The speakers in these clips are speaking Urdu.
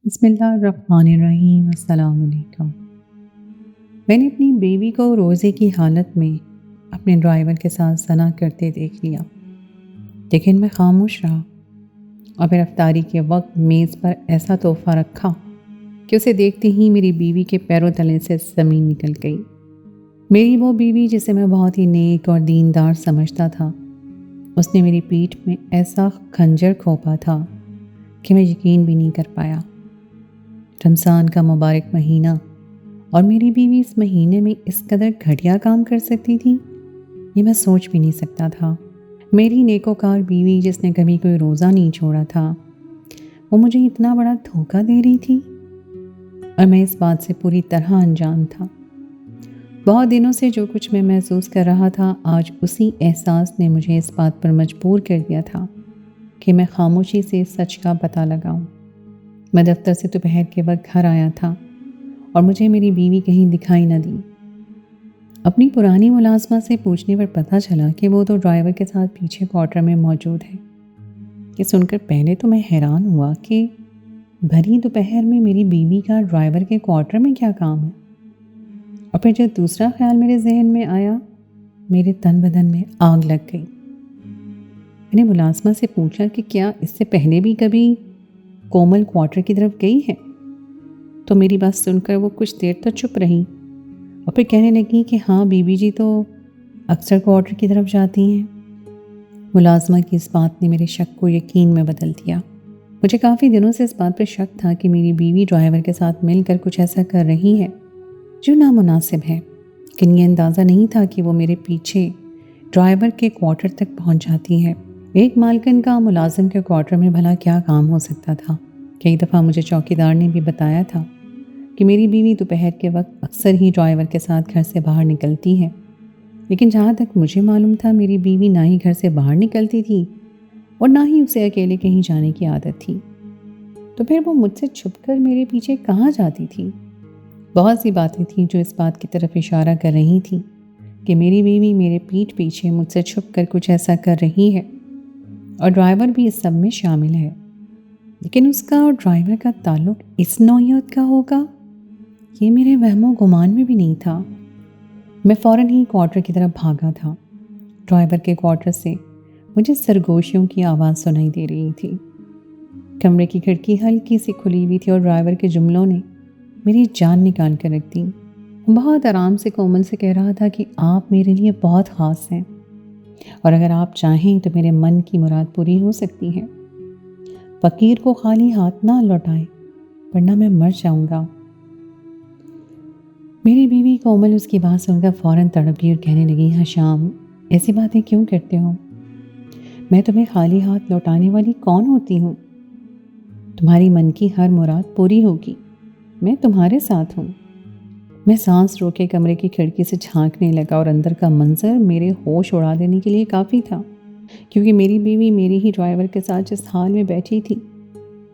بسم اللہ الرحمن الرحیم۔ السلام علیکم۔ میں نے اپنی بیوی کو روزے کی حالت میں اپنے ڈرائیور کے ساتھ زنا کرتے دیکھ لیا، لیکن میں خاموش رہا اور پھر افطاری کے وقت میز پر ایسا تحفہ رکھا کہ اسے دیکھتے ہی میری بیوی کے پیروں تلے سے زمین نکل گئی۔ میری وہ بیوی جسے میں بہت ہی نیک اور دیندار سمجھتا تھا، اس نے میری پیٹھ میں ایسا خنجر کھوپا تھا کہ میں یقین بھی نہیں کر پایا۔ رمضان کا مبارک مہینہ اور میری بیوی اس مہینے میں اس قدر گھٹیا کام کر سکتی تھی، یہ میں سوچ بھی نہیں سکتا تھا۔ میری نیکوکار بیوی جس نے کبھی کوئی روزہ نہیں چھوڑا تھا، وہ مجھے اتنا بڑا دھوکہ دے رہی تھی اور میں اس بات سے پوری طرح انجان تھا۔ بہت دنوں سے جو کچھ میں محسوس کر رہا تھا، آج اسی احساس نے مجھے اس بات پر مجبور کر دیا تھا کہ میں خاموشی سے اس سچ کا پتہ لگاؤں۔ میں دفتر سے دوپہر کے وقت گھر آیا تھا اور مجھے میری بیوی کہیں دکھائی نہ دی۔ اپنی پرانی ملازمہ سے پوچھنے پر پتہ چلا کہ وہ تو ڈرائیور کے ساتھ پیچھے کوارٹر میں موجود ہے۔ یہ سن کر پہلے تو میں حیران ہوا کہ بھری دوپہر میں میری بیوی کا ڈرائیور کے کوارٹر میں کیا کام ہے، اور پھر جب دوسرا خیال میرے ذہن میں آیا، میرے تن بدن میں آگ لگ گئی۔ میں نے ملازمہ سے پوچھا کہ کیا اس سے پہلے بھی کبھی کومل کوارٹر کی طرف گئی ہے، تو میری بات سن کر وہ کچھ دیر تک چپ رہی اور پھر کہنے لگی کہ ہاں بیوی جی تو اکثر کوارٹر کی طرف جاتی ہیں۔ ملازمہ کی اس بات نے میرے شک کو یقین میں بدل دیا۔ مجھے کافی دنوں سے اس بات پر شک تھا کہ میری بیوی ڈرائیور کے ساتھ مل کر کچھ ایسا کر رہی ہے جو نامناسب ہے، لیکن یہ اندازہ نہیں تھا کہ وہ میرے پیچھے ڈرائیور کے کوارٹر تک پہنچ جاتی ہے۔ ایک مالکن کا ملازم کے کوارٹر میں بھلا کیا کام ہو سکتا تھا؟ کئی دفعہ مجھے چوکیدار نے بھی بتایا تھا کہ میری بیوی دوپہر کے وقت اکثر ہی ڈرائیور کے ساتھ گھر سے باہر نکلتی ہے، لیکن جہاں تک مجھے معلوم تھا میری بیوی نہ ہی گھر سے باہر نکلتی تھی اور نہ ہی اسے اکیلے کہیں جانے کی عادت تھی۔ تو پھر وہ مجھ سے چھپ کر میرے پیچھے کہاں جاتی تھی؟ بہت سی باتیں تھیں جو اس بات کی طرف اشارہ کر رہی تھیں کہ میری بیوی میرے پیٹھ پیچھے مجھ سے چھپ کر کچھ ایسا کر رہی ہے اور ڈرائیور بھی اس سب میں شامل ہے، لیکن اس کا اور ڈرائیور کا تعلق اس نوعیت کا ہوگا، یہ میرے وہم و گمان میں بھی نہیں تھا۔ میں فوراً ہی کوارٹر کی طرف بھاگا تھا۔ ڈرائیور کے کوارٹر سے مجھے سرگوشیوں کی آواز سنائی دے رہی تھی۔ کمرے کی کھڑکی ہلکی سی کھلی ہوئی تھی اور ڈرائیور کے جملوں نے میری جان نکال کر رکھ دی۔ بہت آرام سے کومل سے کہہ رہا تھا کہ آپ میرے لیے بہت خاص ہیں اور اگر آپ چاہیں تو میرے من کی مراد پوری ہو سکتی ہے۔ فقیر کو خالی ہاتھ نہ لوٹائیں ورنہ میں مر جاؤں گا۔ میری بیوی کومل اس کی بات سن کر فوراً تڑپ گئی اور کہنے لگی، حشام ایسی باتیں کیوں کرتے ہو؟ میں تمہیں خالی ہاتھ لوٹانے والی کون ہوتی ہوں؟ تمہاری من کی ہر مراد پوری ہوگی، میں تمہارے ساتھ ہوں۔ میں سانس روکے کمرے کی کھڑکی سے جھانکنے لگا اور اندر کا منظر میرے ہوش اڑا دینے کے لیے کافی تھا، کیونکہ میری بیوی میری ہی ڈرائیور کے ساتھ جس حال میں بیٹھی تھی،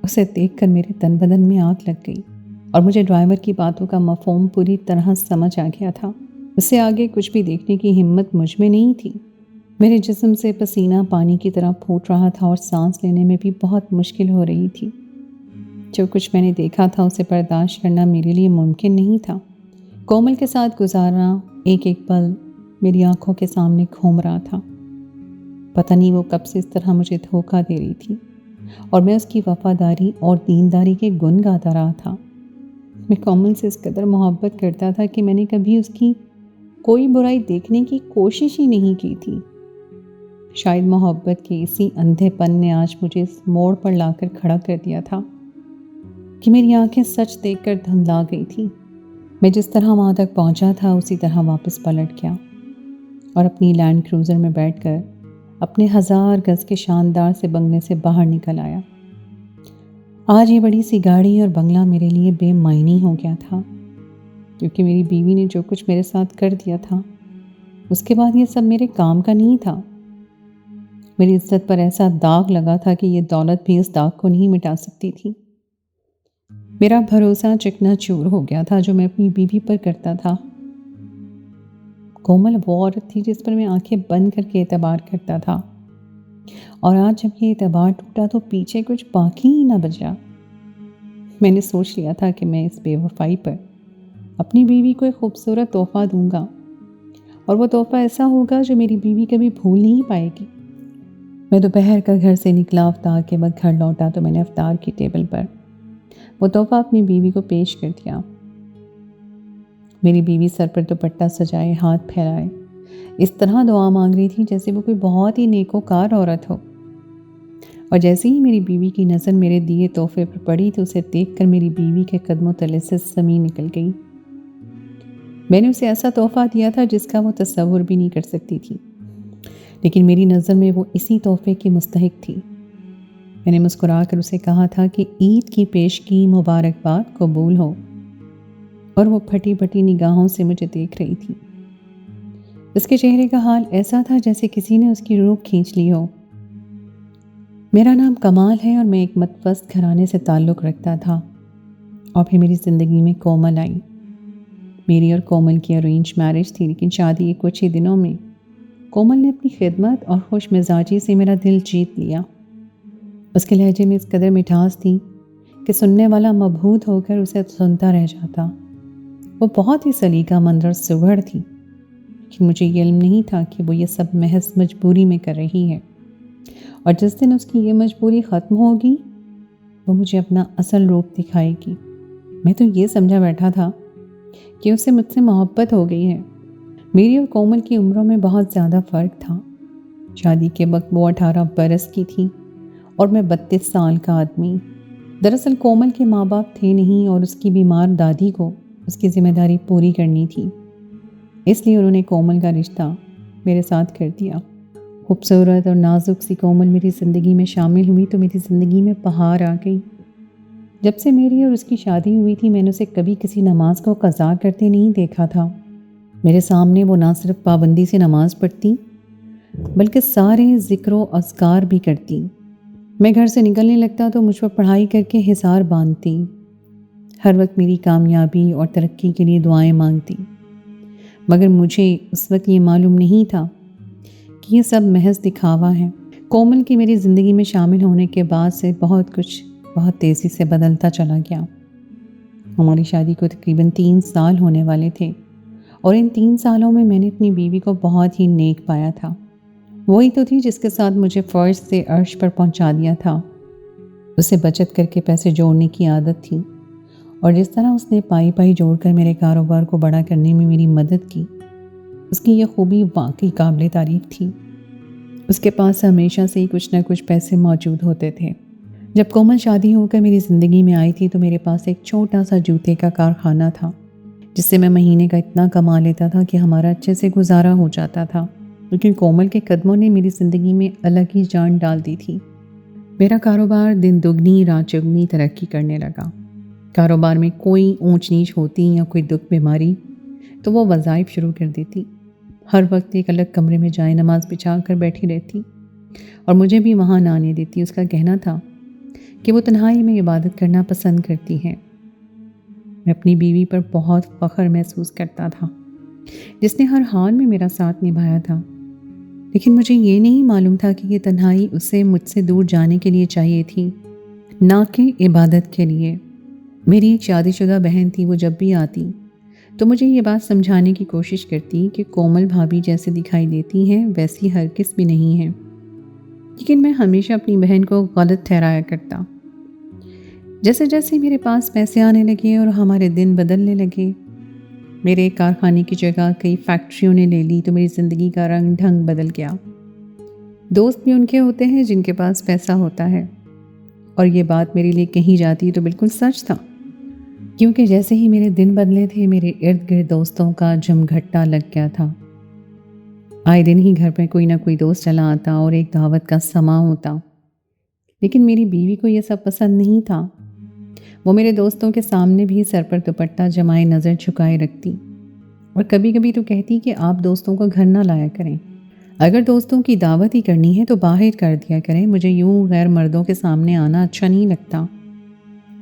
اسے دیکھ کر میرے تن بدن میں آگ لگ گئی اور مجھے ڈرائیور کی باتوں کا مفہوم پوری طرح سمجھ آ گیا تھا۔ اس سے آگے کچھ بھی دیکھنے کی ہمت مجھ میں نہیں تھی۔ میرے جسم سے پسینہ پانی کی طرح پھوٹ رہا تھا اور سانس لینے میں بھی بہت مشکل ہو رہی تھی۔ جو کچھ میں نے دیکھا تھا اسے برداشت کرنا میرے لیے ممکن نہیں تھا۔ کومل کے ساتھ گزارنا ایک ایک پل میری آنکھوں کے سامنے گھوم رہا تھا۔ پتہ نہیں وہ کب سے اس طرح مجھے دھوکہ دے رہی تھی اور میں اس کی وفاداری اور دینداری کے گن گاتا رہا تھا۔ میں کومل سے اس قدر محبت کرتا تھا کہ میں نے کبھی اس کی کوئی برائی دیکھنے کی کوشش ہی نہیں کی تھی۔ شاید محبت کے اسی اندھے پن نے آج مجھے اس موڑ پر لا کر کھڑا کر دیا تھا کہ میری آنکھیں سچ دیکھ کر دھندلا گئی تھی۔ میں جس طرح وہاں تک پہنچا تھا اسی طرح واپس پلٹ گیا اور اپنی لینڈ کروزر میں بیٹھ کر اپنے 1000 گز کے شاندار سے بنگلے سے باہر نکل آیا۔ آج یہ بڑی سی گاڑی اور بنگلہ میرے لیے بے معنی ہو گیا تھا، کیونکہ میری بیوی نے جو کچھ میرے ساتھ کر دیا تھا اس کے بعد یہ سب میرے کام کا نہیں تھا۔ میری عزت پر ایسا داغ لگا تھا کہ یہ دولت بھی اس داغ کو نہیں مٹا سکتی تھی۔ میرا بھروسہ چکنا چور ہو گیا تھا جو میں اپنی بیوی پر کرتا تھا۔ کومل وہ عورت تھی جس پر میں آنکھیں بند کر کے اعتبار کرتا تھا، اور آج جب یہ اعتبار ٹوٹا تو پیچھے کچھ باقی ہی نہ بچا۔ میں نے سوچ لیا تھا کہ میں اس بے وفائی پر اپنی بیوی کو ایک خوبصورت تحفہ دوں گا، اور وہ تحفہ ایسا ہوگا جو میری بیوی کبھی بھول نہیں پائے گی۔ میں دوپہر کا گھر سے نکلا، افطار کے وقت گھر لوٹا تو میں نے افطار کی ٹیبل پر وہ تحفہ اپنی بیوی کو پیش کر دیا۔ میری بیوی سر پر دوپٹہ سجائے، ہاتھ پھیلائے اس طرح دعا مانگ رہی تھی جیسے وہ کوئی بہت ہی نیکوکار عورت ہو، اور جیسے ہی میری بیوی کی نظر میرے دیے تحفے پر پڑی تو اسے دیکھ کر میری بیوی کے قدموں تلے سے زمین نکل گئی۔ میں نے اسے ایسا تحفہ دیا تھا جس کا وہ تصور بھی نہیں کر سکتی تھی، لیکن میری نظر میں وہ اسی تحفے کی مستحق تھی۔ میں نے مسکرا کر اسے کہا تھا کہ عید کی پیش کی مبارکباد قبول ہو، اور وہ پھٹی پھٹی نگاہوں سے مجھے دیکھ رہی تھی۔ اس کے چہرے کا حال ایسا تھا جیسے کسی نے اس کی روح کھینچ لی ہو۔ میرا نام کمال ہے اور میں ایک متوسط گھرانے سے تعلق رکھتا تھا، اور پھر میری زندگی میں کومل آئی۔ میری اور کومل کی ارینج میرج تھی، لیکن شادی کے کچھ ہی دنوں میں کومل نے اپنی خدمت اور خوش مزاجی سے میرا دل جیت لیا۔ اس کے لہجے میں اس قدر مٹھاس تھی کہ سننے والا مبہوت ہو کر اسے سنتا رہ جاتا۔ وہ بہت ہی سلیقہ مند اور سگڑ تھی، لیکن مجھے یہ علم نہیں تھا کہ وہ یہ سب محض مجبوری میں کر رہی ہے، اور جس دن اس کی یہ مجبوری ختم ہوگی وہ مجھے اپنا اصل روپ دکھائے گی۔ میں تو یہ سمجھا بیٹھا تھا کہ اسے مجھ سے محبت ہو گئی ہے۔ میری اور کومل کی عمروں میں بہت زیادہ فرق تھا۔ شادی کے وقت وہ 18 برس کی تھی اور میں 32 سال کا آدمی۔ دراصل کومل کے ماں باپ تھے نہیں، اور اس کی بیمار دادی کو اس کی ذمہ داری پوری کرنی تھی، اس لیے انہوں نے کومل کا رشتہ میرے ساتھ کر دیا۔ خوبصورت اور نازک سی کومل میری زندگی میں شامل ہوئی تو میری زندگی میں بہار آ گئی۔ جب سے میری اور اس کی شادی ہوئی تھی میں نے اسے کبھی کسی نماز کو قضا کرتے نہیں دیکھا تھا۔ میرے سامنے وہ نہ صرف پابندی سے نماز پڑھتی بلکہ سارے ذکر و اذکار بھی کرتی۔ میں گھر سے نکلنے لگتا تو مجھ پر پڑھائی کر کے حصار باندھتی، ہر وقت میری کامیابی اور ترقی کے لیے دعائیں مانگتی، مگر مجھے اس وقت یہ معلوم نہیں تھا کہ یہ سب محض دکھاوا ہے۔ کومل کی میری زندگی میں شامل ہونے کے بعد سے بہت کچھ بہت تیزی سے بدلتا چلا گیا۔ ہماری شادی کو تقریباً 3 سال ہونے والے تھے، اور ان 3 سالوں میں میں نے اپنی بیوی کو بہت ہی نیک پایا تھا۔ وہی تو تھی جس کے ساتھ مجھے فرش سے عرش پر پہنچا دیا تھا۔ اسے بچت کر کے پیسے جوڑنے کی عادت تھی، اور جس طرح اس نے پائی پائی جوڑ کر میرے کاروبار کو بڑا کرنے میں میری مدد کی، اس کی یہ خوبی واقعی قابل تعریف تھی۔ اس کے پاس ہمیشہ سے ہی کچھ نہ کچھ پیسے موجود ہوتے تھے۔ جب کومل شادی ہو کر میری زندگی میں آئی تھی تو میرے پاس ایک چھوٹا سا جوتے کا کارخانہ تھا، جس سے میں مہینے کا اتنا کما لیتا تھا کہ ہمارا اچھے سے گزارا ہو جاتا تھا۔ لیکن کومل کے قدموں نے میری زندگی میں الگ ہی جان ڈال دی تھی۔ میرا کاروبار دن دگنی رات چگنی ترقی کرنے لگا۔ کاروبار میں کوئی اونچ نیچ ہوتی یا کوئی دکھ بیماری تو وہ وظائف شروع کر دیتی۔ ہر وقت ایک الگ کمرے میں جائے نماز بچھا کر بیٹھی رہتی، اور مجھے بھی وہاں نہ آنے دیتی۔ اس کا کہنا تھا کہ وہ تنہائی میں عبادت کرنا پسند کرتی ہے۔ میں اپنی بیوی پر بہت فخر محسوس کرتا تھا، جس نے ہر حال میں میرا ساتھ نبھایا تھا، لیکن مجھے یہ نہیں معلوم تھا کہ یہ تنہائی اسے مجھ سے دور جانے کے لیے چاہیے تھی، نہ کہ عبادت کے لیے۔ میری ایک شادی شدہ بہن تھی، وہ جب بھی آتی تو مجھے یہ بات سمجھانے کی کوشش کرتی کہ کومل بھابھی جیسے دکھائی دیتی ہیں ویسی ہرگز بھی نہیں ہے، لیکن میں ہمیشہ اپنی بہن کو غلط ٹھہرایا کرتا۔ جیسے جیسے میرے پاس پیسے آنے لگے اور ہمارے دن بدلنے لگے، میرے ایک کارخانے کی جگہ کئی فیکٹریوں نے لے لی تو میری زندگی کا رنگ ڈھنگ بدل گیا۔ دوست بھی ان کے ہوتے ہیں جن کے پاس پیسہ ہوتا ہے، اور یہ بات میرے لیے کہی جاتی تو بالکل سچ تھا، کیونکہ جیسے ہی میرے دن بدلے تھے میرے ارد گرد دوستوں کا جمگھٹا لگ گیا تھا۔ آئے دن ہی گھر پہ کوئی نہ کوئی دوست چلا آتا اور ایک دعوت کا سماں ہوتا، لیکن میری بیوی کو یہ سب پسند نہیں تھا۔ وہ میرے دوستوں کے سامنے بھی سر پر دوپٹہ جمائے نظر جھکائے رکھتی، اور کبھی کبھی تو کہتی کہ آپ دوستوں کو گھر نہ لایا کریں، اگر دوستوں کی دعوت ہی کرنی ہے تو باہر کر دیا کریں، مجھے یوں غیر مردوں کے سامنے آنا اچھا نہیں لگتا۔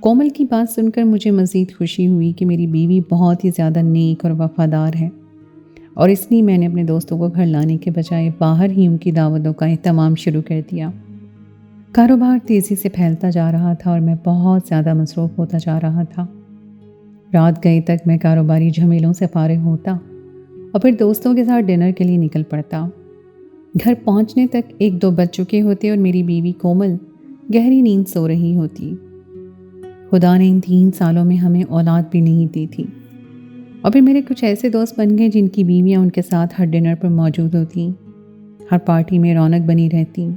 کومل کی بات سن کر مجھے مزید خوشی ہوئی کہ میری بیوی بہت ہی زیادہ نیک اور وفادار ہے، اور اس لیے میں نے اپنے دوستوں کو گھر لانے کے بجائے باہر ہی ان کی دعوتوں کا اہتمام شروع کر دیا۔ کاروبار تیزی سے پھیلتا جا رہا تھا اور میں بہت زیادہ مصروف ہوتا جا رہا تھا۔ رات گئے تک میں کاروباری جھمیلوں سے فارغ ہوتا اور پھر دوستوں کے ساتھ ڈنر کے لیے نکل پڑتا۔ گھر پہنچنے تک 1-2 بج چکے ہوتے اور میری بیوی کومل گہری نیند سو رہی ہوتی۔ خدا نے ان 3 سالوں میں ہمیں اولاد بھی نہیں دی تھی، اور پھر میرے کچھ ایسے دوست بن گئے جن کی بیویاں ان کے ساتھ ہر ڈنر پر موجود ہوتیں، ہر پارٹی میں رونق بنی رہتی۔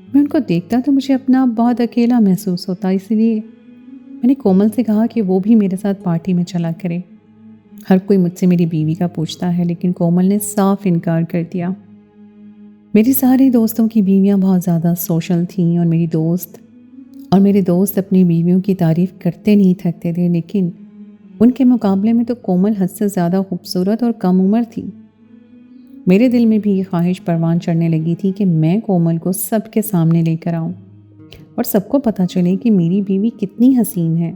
میں ان کو دیکھتا تو مجھے اپنا بہت اکیلا محسوس ہوتا، اس لیے میں نے کومل سے کہا کہ وہ بھی میرے ساتھ پارٹی میں چلا کرے۔ ہر کوئی مجھ سے میری بیوی کا پوچھتا ہے، لیکن کومل نے صاف انکار کر دیا۔ میری سارے دوستوں کی بیویاں بہت زیادہ سوشل تھیں، اور میرے دوست اپنی بیویوں کی تعریف کرتے نہیں تھکتے تھے، لیکن ان کے مقابلے میں تو کومل حد سے زیادہ خوبصورت اور کم عمر تھی۔ میرے دل میں بھی یہ خواہش پروان چڑھنے لگی تھی کہ میں کومل کو سب کے سامنے لے کر آؤں اور سب کو پتہ چلے کہ میری بیوی کتنی حسین ہے۔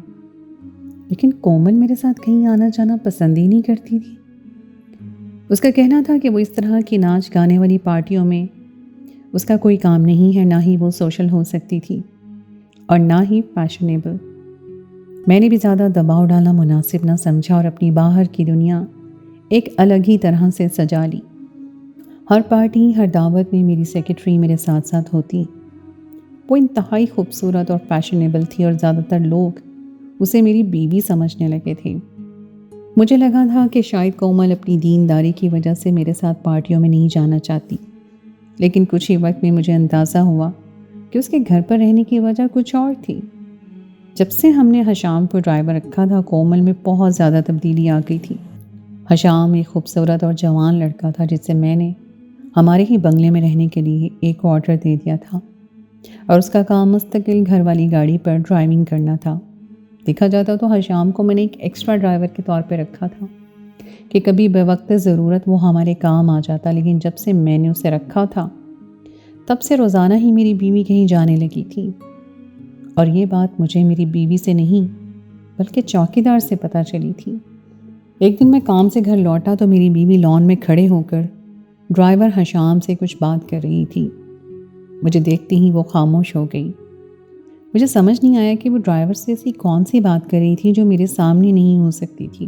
لیکن کومل میرے ساتھ کہیں آنا جانا پسند ہی نہیں کرتی تھی۔ اس کا کہنا تھا کہ وہ اس طرح کی ناچ گانے والی پارٹیوں میں اس کا کوئی کام نہیں ہے، نہ ہی وہ سوشل ہو سکتی تھی اور نہ ہی فیشنیبل۔ میں نے بھی زیادہ دباؤ ڈالنا مناسب نہ سمجھا اور اپنی باہر کی دنیا ایک الگ ہی طرح سے سجا لی۔ ہر پارٹی، ہر دعوت میں میری سیکرٹری میرے ساتھ ساتھ ہوتی۔ وہ انتہائی خوبصورت اور فیشنیبل تھی اور زیادہ تر لوگ اسے میری بیوی سمجھنے لگے تھے۔ مجھے لگا تھا کہ شاید کومل اپنی دینداری کی وجہ سے میرے ساتھ پارٹیوں میں نہیں جانا چاہتی، لیکن کچھ ہی وقت میں مجھے اندازہ ہوا کہ اس کے گھر پر رہنے کی وجہ کچھ اور تھی۔ جب سے ہم نے حشام کو ڈرائیور رکھا تھا، کومل میں بہت زیادہ تبدیلی آ گئی تھی۔ حشام ایک خوبصورت اور جوان لڑکا تھا جس سے میں نے ہمارے ہی بنگلے میں رہنے کے لیے ایک آرڈر دے دیا تھا، اور اس کا کام مستقل گھر والی گاڑی پر ڈرائیونگ کرنا تھا۔ دیکھا جاتا تو حشام کو میں نے ایک ایکسٹرا ڈرائیور کے طور پہ رکھا تھا کہ کبھی بے وقت ضرورت وہ ہمارے کام آ جاتا، لیکن جب سے میں نے اسے رکھا تھا تب سے روزانہ ہی میری بیوی کہیں جانے لگی تھی، اور یہ بات مجھے میری بیوی سے نہیں بلکہ چوکیدار سے پتہ چلی تھی۔ ایک دن میں کام سے گھر لوٹا تو میری بیوی لان میں کھڑے ہو کر ڈرائیور حشام سے کچھ بات کر رہی تھی۔ مجھے دیکھتے ہی وہ خاموش ہو گئی۔ مجھے سمجھ نہیں آیا کہ وہ ڈرائیور سے ایسی کون سی بات کر رہی تھی جو میرے سامنے نہیں ہو سکتی تھی۔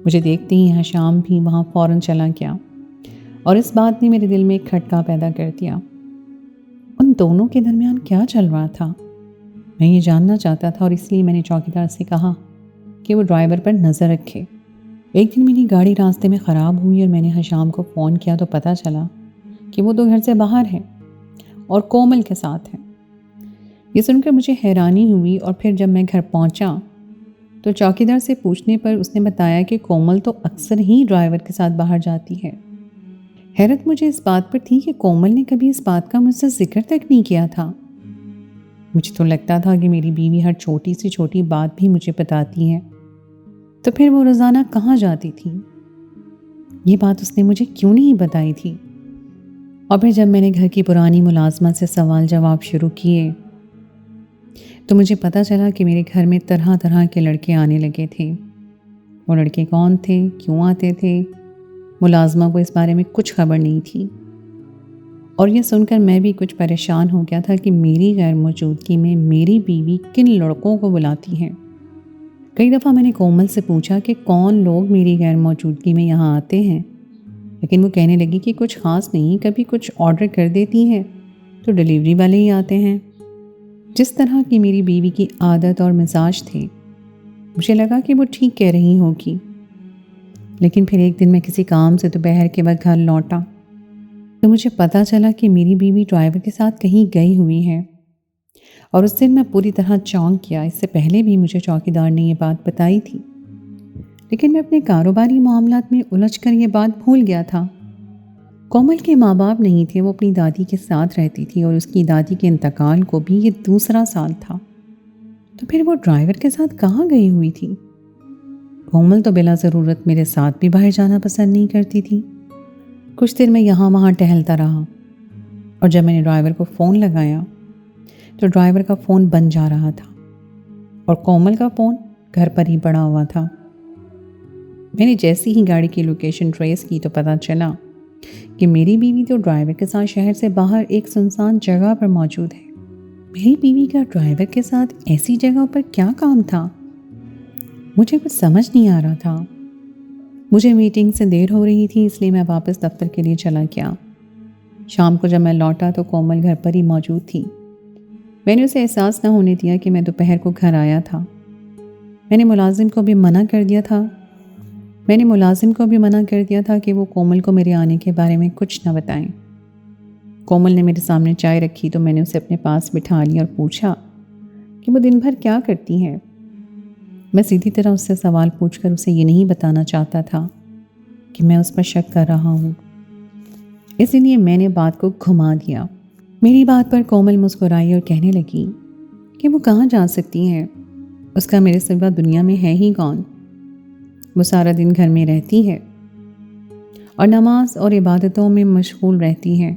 مجھے دیکھتے ہی حشام بھی وہاں فوراً چلا گیا، اور اس بات نے میرے دل میں ایک کھٹکا پیدا کر دیا۔ ان دونوں کے درمیان کیا چل رہا تھا؟ میں یہ جاننا چاہتا تھا، اور اس لیے میں نے چوکیدار سے کہا کہ وہ ڈرائیور پر نظر رکھے۔ ایک دن میری گاڑی راستے میں خراب ہوئی اور میں نے حشام کو فون کیا تو پتہ چلا کہ وہ تو گھر سے باہر ہے اور کومل کے ساتھ ہے۔ یہ سن کر مجھے حیرانی ہوئی، اور پھر جب میں گھر پہنچا تو چوکیدار سے پوچھنے پر اس نے بتایا کہ کومل تو اکثر ہی ڈرائیور کے ساتھ باہر جاتی ہے۔ حیرت مجھے اس بات پر تھی کہ کومل نے کبھی اس بات کا مجھ سے ذکر تک نہیں کیا تھا۔ مجھے تو لگتا تھا کہ میری بیوی ہر چھوٹی سی چھوٹی بات بھی مجھے بتاتی ہے، تو پھر وہ روزانہ کہاں جاتی تھی؟ یہ بات اس نے مجھے کیوں نہیں بتائی تھی؟ اور پھر جب میں نے گھر کی پرانی ملازمت سے سوال جواب شروع کیے تو مجھے پتہ چلا کہ میرے گھر میں طرح طرح کے لڑکے آنے لگے تھے۔ وہ لڑکے کون تھے، کیوں آتے تھے، ملازمہ کو اس بارے میں کچھ خبر نہیں تھی، اور یہ سن کر میں بھی کچھ پریشان ہو گیا تھا کہ میری غیر موجودگی میں میری بیوی کن لڑکوں کو بلاتی ہیں۔ کئی دفعہ میں نے کومل سے پوچھا کہ کون لوگ میری غیر موجودگی میں یہاں آتے ہیں، لیکن وہ کہنے لگی کہ کچھ خاص نہیں، کبھی کچھ آرڈر کر دیتی ہے تو ڈیلیوری والے ہی آتے ہیں۔ جس طرح کی میری بیوی کی عادت اور مزاج تھے، مجھے لگا کہ وہ ٹھیک کہہ رہی ہوگی۔ لیکن پھر ایک دن میں کسی کام سے دوپہر کے وقت گھر لوٹا تو مجھے پتہ چلا کہ میری بیوی ڈرائیور کے ساتھ کہیں گئی ہوئی ہے، اور اس دن میں پوری طرح چونک گیا۔ اس سے پہلے بھی مجھے چوکیدار نے یہ بات بتائی تھی، لیکن میں اپنے کاروباری معاملات میں الجھ کر یہ بات بھول گیا تھا۔ کومل کے ماں باپ نہیں تھے، وہ اپنی دادی کے ساتھ رہتی تھی، اور اس کی دادی کے انتقال کو بھی یہ دوسرا سال تھا۔ تو پھر وہ ڈرائیور کے ساتھ کہاں گئی ہوئی تھی؟ کومل تو بلا ضرورت میرے ساتھ بھی باہر جانا پسند نہیں کرتی تھی۔ کچھ دیر میں یہاں وہاں ٹہلتا رہا، اور جب میں نے ڈرائیور کو فون لگایا تو ڈرائیور کا فون بند جا رہا تھا، اور کومل کا فون گھر پر ہی پڑا ہوا تھا۔ میں نے جیسی ہی گاڑی کی لوکیشن ٹریس کی تو پتہ چلا کہ میری بیوی تو ڈرائیور کے ساتھ شہر سے باہر ایک سنسان جگہ پر موجود ہے۔ میری بیوی کا ڈرائیور کے ساتھ ایسی جگہ پر کیا کام تھا؟ مجھے کچھ سمجھ نہیں آ رہا تھا۔ مجھے میٹنگ سے دیر ہو رہی تھی، اس لیے میں واپس دفتر کے لیے چلا گیا۔ شام کو جب میں لوٹا تو کومل گھر پر ہی موجود تھی۔ میں نے اسے احساس نہ ہونے دیا کہ میں دوپہر کو گھر آیا تھا۔ میں نے ملازم کو بھی منع کر دیا تھا کہ وہ کومل کو میرے آنے کے بارے میں کچھ نہ بتائیں۔ کومل نے میرے سامنے چائے رکھی تو میں نے اسے اپنے پاس بٹھا لیا اور پوچھا کہ وہ دن بھر کیا کرتی ہے۔ میں سیدھی طرح اس سے سوال پوچھ کر اسے یہ نہیں بتانا چاہتا تھا کہ میں اس پر شک کر رہا ہوں، اسی لیے میں نے بات کو گھما دیا۔ میری بات پر کومل مسکرائی اور کہنے لگی کہ وہ کہاں جا سکتی ہے، اس کا میرے سوا دنیا میں ہے ہی کون۔ وہ سارا دن گھر میں رہتی ہے اور نماز اور عبادتوں میں مشغول رہتی ہے۔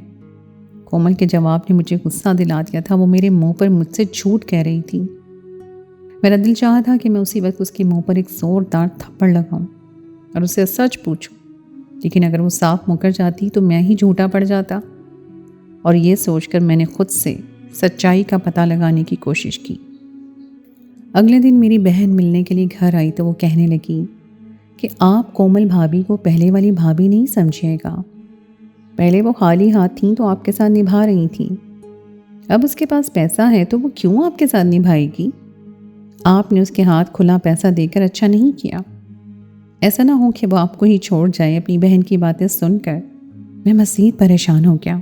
کومل کے جواب نے مجھے غصہ دلا دیا تھا۔ وہ میرے منہ پر مجھ سے جھوٹ کہہ رہی تھی۔ میرا دل چاہا تھا کہ میں اسی وقت اس کے منہ پر ایک زوردار تھپڑ لگاؤں اور اسے سچ پوچھوں، لیکن اگر وہ صاف مکر جاتی تو میں ہی جھوٹا پڑ جاتا، اور یہ سوچ کر میں نے خود سے سچائی کا پتہ لگانے کی کوشش کی۔ اگلے دن میری بہن ملنے کے لیے گھر آئی تو وہ کہنے لگی کہ آپ کومل بھابھی کو پہلے والی بھابھی نہیں سمجھیے گا۔ پہلے وہ خالی ہاتھ تھیں تو آپ کے ساتھ نبھا رہی تھیں، اب اس کے پاس پیسہ ہے تو وہ کیوں آپ کے ساتھ نبھائے گی؟ آپ نے اس کے ہاتھ کھلا پیسہ دے کر اچھا نہیں کیا۔ ایسا نہ ہو کہ وہ آپ کو ہی چھوڑ جائے۔ اپنی بہن کی باتیں سن کر میں مزید پریشان ہو گیا۔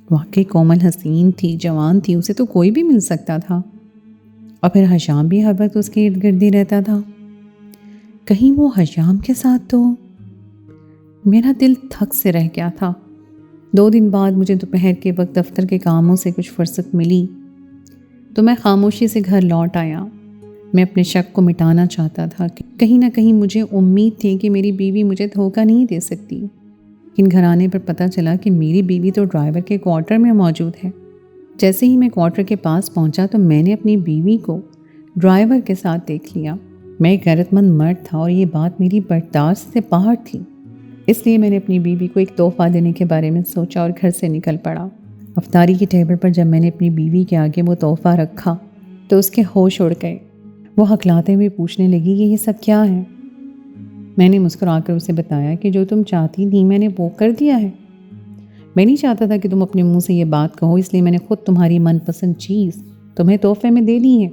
واقعی کومل حسین تھی، جوان تھی، اسے تو کوئی بھی مل سکتا تھا، اور پھر حشام بھی ہر وقت اس کے ارد گرد ہی رہتا تھا۔ کہیں وہ حشام کے ساتھ تو… میرا دل تھک سے رہ گیا تھا۔ 2 دن بعد مجھے دوپہر کے وقت دفتر کے کاموں سے کچھ فرصت ملی تو میں خاموشی سے گھر لوٹ آیا۔ میں اپنے شک کو مٹانا چاہتا تھا کہ کہیں نہ کہیں مجھے امید تھی کہ میری بیوی مجھے دھوکہ نہیں دے سکتی، لیکن گھر آنے پر پتہ چلا کہ میری بیوی تو ڈرائیور کے کوارٹر میں موجود ہے۔ جیسے ہی میں کوارٹر کے پاس پہنچا تو میں نے اپنی بیوی کو ڈرائیور کے ساتھ دیکھ لیا۔ میں ایک غیرت مند مرد تھا اور یہ بات میری برداشت سے باہر تھی، اس لیے میں نے اپنی بیوی کو ایک تحفہ دینے کے بارے میں سوچا اور گھر سے نکل پڑا۔ افطاری کی ٹیبل پر جب میں نے اپنی بیوی کے آگے وہ تحفہ رکھا تو اس کے ہوش اڑ گئے۔ وہ ہکلاتے ہوئے پوچھنے لگی کہ یہ سب کیا ہے؟ میں نے مسکرا کر اسے بتایا کہ جو تم چاہتی تھی میں نے وہ کر دیا ہے۔ میں نہیں چاہتا تھا کہ تم اپنے منہ سے یہ بات کہو، اس لیے میں نے خود تمہاری من پسند چیز تمہیں تحفے میں دے دی ہے۔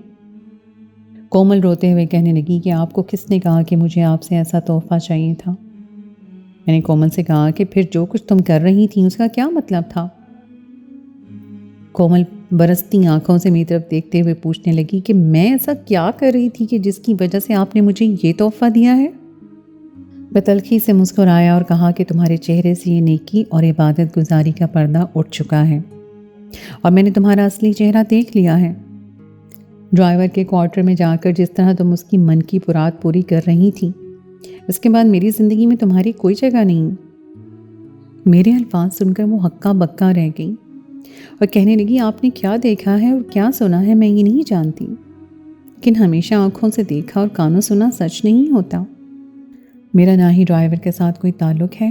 کومل روتے ہوئے کہنے لگی کہ آپ کو کس نے کہا کہ مجھے آپ سے ایسا تحفہ چاہیے تھا؟ میں نے کومل سے کہا کہ پھر جو کچھ تم کر رہی تھیں اس کا کیا مطلب تھا؟ کومل برستی آنکھوں سے میری طرف دیکھتے ہوئے پوچھنے لگی کہ میں ایسا کیا کر رہی تھی کہ جس کی وجہ سے آپ نے مجھے یہ تحفہ دیا ہے؟ میں تلخی سے مسکرایا اور کہا کہ تمہارے چہرے سے یہ نیکی اور عبادت گزاری کا پردہ اٹھ چکا ہے اور میں نے تمہارا اصلی چہرہ دیکھ لیا ہے۔ ڈرائیور کے کوارٹر میں جا کر جس طرح تم اس کی من کی مراد پوری کر رہی تھی، اس کے بعد میری زندگی میں تمہاری کوئی جگہ نہیں۔ میرے الفاظ سن کر وہ ہکا بکا رہ گئی اور کہنے لگی آپ نے کیا دیکھا ہے اور کیا سنا ہے میں یہ نہیں جانتی، لیکن ہمیشہ آنکھوں سے دیکھا اور کانوں سنا سچ نہیں ہوتا۔ میرا نہ ہی ڈرائیور کے ساتھ کوئی تعلق ہے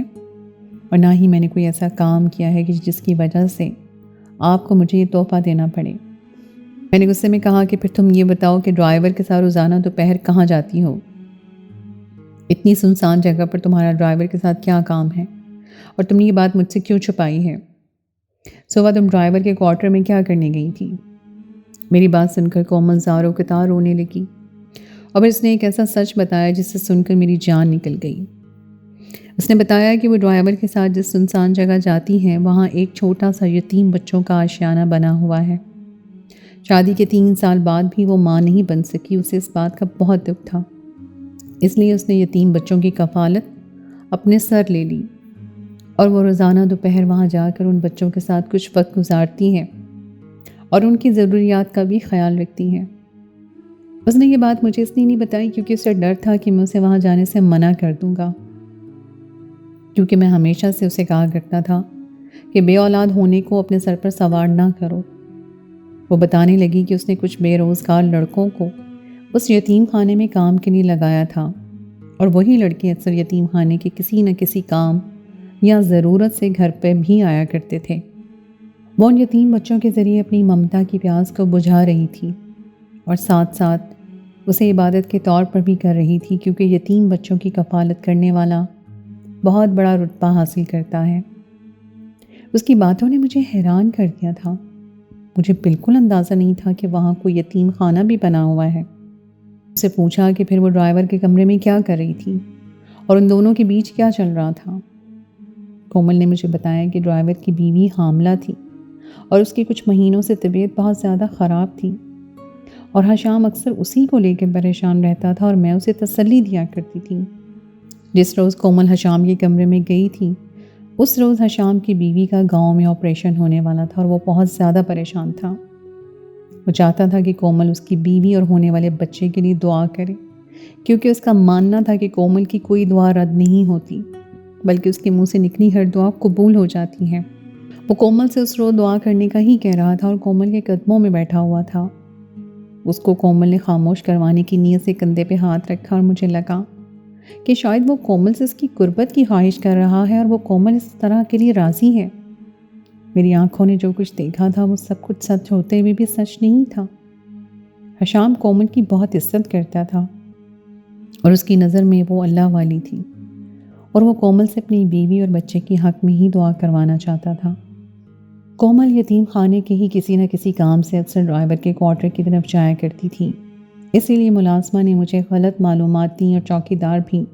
اور نہ ہی میں نے کوئی ایسا کام کیا ہے کہ جس کی وجہ سے آپ کو مجھے یہ تحفہ دینا پڑے۔ میں نے غصے میں کہا کہ پھر تم یہ بتاؤ کہ ڈرائیور کے ساتھ روزانہ دوپہر کہاں جاتی ہو؟ اتنی سنسان جگہ پر تمہارا ڈرائیور کے ساتھ کیا کام ہے اور تم نے یہ بات مجھ سے کیوں چھپائی ہے؟ صبح تم ڈرائیور کے کوارٹر میں کیا کرنے گئی تھی؟ میری بات سن کر کومل زاروں کے تار رونے لگی اور اس نے ایک ایسا سچ بتایا جس سے سن کر میری جان نکل گئی۔ اس نے بتایا کہ وہ ڈرائیور کے ساتھ جس سنسان جگہ جاتی ہیں وہاں ایک چھوٹا سا یتیم بچوں کا آشیانہ بنا ہوا ہے۔ شادی کے 3 سال بعد بھی وہ ماں نہیں بن سکی۔ اسے اس بات کا بہت دکھ تھا، اس لیے اس نے یتیم بچوں کی کفالت اپنے سر لے لی اور وہ روزانہ دوپہر وہاں جا کر ان بچوں کے ساتھ کچھ وقت گزارتی ہے اور ان کی ضروریات کا بھی خیال رکھتی ہے۔ اس نے یہ بات مجھے اس لیے نہیں بتائی کیونکہ اسے ڈر تھا کہ میں اسے وہاں جانے سے منع کر دوں گا، کیونکہ میں ہمیشہ سے اسے کہا کرتا تھا کہ بے اولاد ہونے کو اپنے سر پر سوار نہ کرو۔ وہ بتانے لگی کہ اس نے کچھ بے روزگار لڑکوں کو اس یتیم خانے میں کام کے لیے لگایا تھا اور وہی لڑکے اکثر یتیم خانے کے کسی نہ کسی کام یا ضرورت سے گھر پہ بھی آیا کرتے تھے۔ وہ ان یتیم بچوں کے ذریعے اپنی ممتا کی پیاس کو بجھا رہی تھی اور ساتھ ساتھ اسے عبادت کے طور پر بھی کر رہی تھی، کیونکہ یتیم بچوں کی کفالت کرنے والا بہت بڑا رتبہ حاصل کرتا ہے۔ اس کی باتوں نے مجھے حیران کر دیا تھا۔ مجھے بالکل اندازہ نہیں تھا کہ وہاں کوئی یتیم خانہ بھی بنا ہوا ہے۔ اس سے پوچھا کہ پھر وہ ڈرائیور کے کمرے میں کیا کر رہی تھی اور ان دونوں کے بیچ کیا چل رہا تھا۔ کومل نے مجھے بتایا کہ ڈرائیور کی بیوی حاملہ تھی اور اس کی کچھ مہینوں سے طبیعت بہت زیادہ خراب تھی، اور حشام اکثر اسی کو لے کے پریشان رہتا تھا اور میں اسے تسلی دیا کرتی تھی۔ جس روز کومل حشام کے کمرے میں گئی تھی، اس روز حشام کی بیوی کا گاؤں میں آپریشن ہونے والا تھا اور وہ بہت زیادہ پریشان تھا۔ وہ چاہتا تھا کہ کومل اس کی بیوی اور ہونے والے بچے کے لیے دعا کرے، کیونکہ اس کا ماننا تھا کہ کومل کی کوئی دعا رد نہیں ہوتی، بلکہ اس کے منہ سے نکلی ہر دعا قبول ہو جاتی ہے۔ وہ کومل سے اس روز دعا کرنے کا ہی کہہ رہا تھا اور کومل کے قدموں میں بیٹھا ہوا تھا۔ اس کو کومل نے خاموش کروانے کی نیت سے کندھے پہ ہاتھ رکھا اور مجھے لگا کہ شاید وہ کومل سے اس کی قربت کی خواہش کر رہا ہے اور وہ کومل اس طرح کے لیے راضی ہے۔ میری آنکھوں نے جو کچھ دیکھا تھا وہ سب کچھ سچ ہوتے ہوئے بھی سچ نہیں تھا۔ حشام کومل کی بہت عزت کرتا تھا اور اس کی نظر میں وہ اللہ والی تھی، اور وہ کومل سے اپنی بیوی اور بچے کی حق میں ہی دعا کروانا چاہتا تھا۔ کومل یتیم خانے کے ہی کسی نہ کسی کام سے اکثر ڈرائیور کے کوارٹر کی طرف جایا کرتی تھی، اسی لیے ملازمہ نے مجھے غلط معلومات دیں اور چوکیدار بھی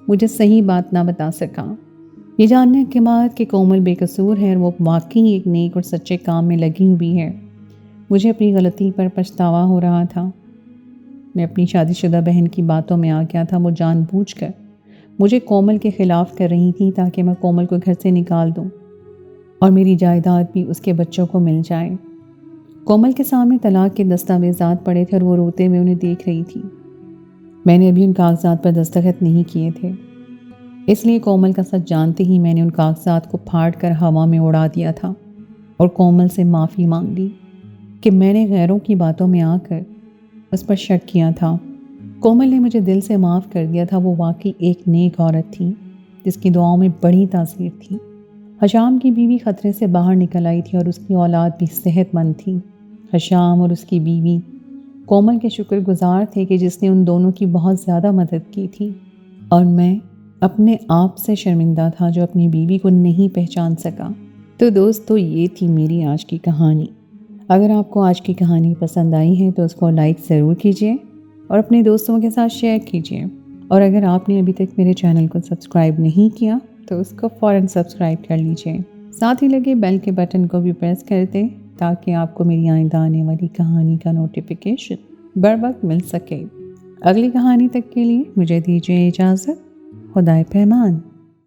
مجھے صحیح بات نہ بتا سکا۔ یہ جاننے کے بعد کہ کومل بے قصور ہے اور وہ واقعی ایک نیک اور سچے کام میں لگی ہوئی ہے، مجھے اپنی غلطی پر پچھتاوا ہو رہا تھا۔ میں اپنی شادی شدہ بہن کی باتوں میں آ گیا تھا۔ وہ جان بوجھ کر مجھے کومل کے خلاف کر رہی تھی تاکہ میں کومل کو گھر سے نکال دوں اور میری جائیداد بھی اس کے بچوں کو مل جائے۔ کومل کے سامنے طلاق کے دستاویزات پڑے تھے اور وہ روتے ہوئے انہیں دیکھ رہی تھی۔ میں نے ابھی ان کاغذات پر دستخط نہیں کیے تھے، اس لیے کومل کا سچ جانتے ہی میں نے ان کاغذات کو پھاڑ کر ہوا میں اڑا دیا تھا اور کومل سے معافی مانگ لی کہ میں نے غیروں کی باتوں میں آ کر اس پر شک کیا تھا۔ کومل نے مجھے دل سے معاف کر دیا تھا۔ وہ واقعی ایک نیک عورت تھی جس کی دعاؤں میں بڑی تاثیر تھی۔ حشام کی بیوی خطرے سے باہر نکل آئی تھی اور اس کی اولاد بھی صحت مند تھی۔ حشام اور اس کی بیوی کومل کے شکر گزار تھے کہ جس نے ان دونوں کی بہت زیادہ مدد کی تھی، اور میں اپنے آپ سے شرمندہ تھا جو اپنی بیوی کو نہیں پہچان سکا۔ تو دوستو، یہ تھی میری آج کی کہانی۔ اگر آپ کو آج کی کہانی پسند آئی ہے تو اس کو لائک ضرور کیجیے اور اپنے دوستوں کے ساتھ شیئر کیجیے، اور اگر آپ نے ابھی تک میرے چینل کو سبسکرائب نہیں کیا تو اس کو فوراً سبسکرائب کر لیجیے، ساتھ ہی لگے بیل کے بٹن کو بھی پریس کر دیں تاکہ آپ کو میری آئندہ آنے والی کہانی کا نوٹیفیکیشن بر وقت مل سکے۔ اگلی کہانی تک کے لیے مجھے دیجیے اجازت۔ خدائے پیمان۔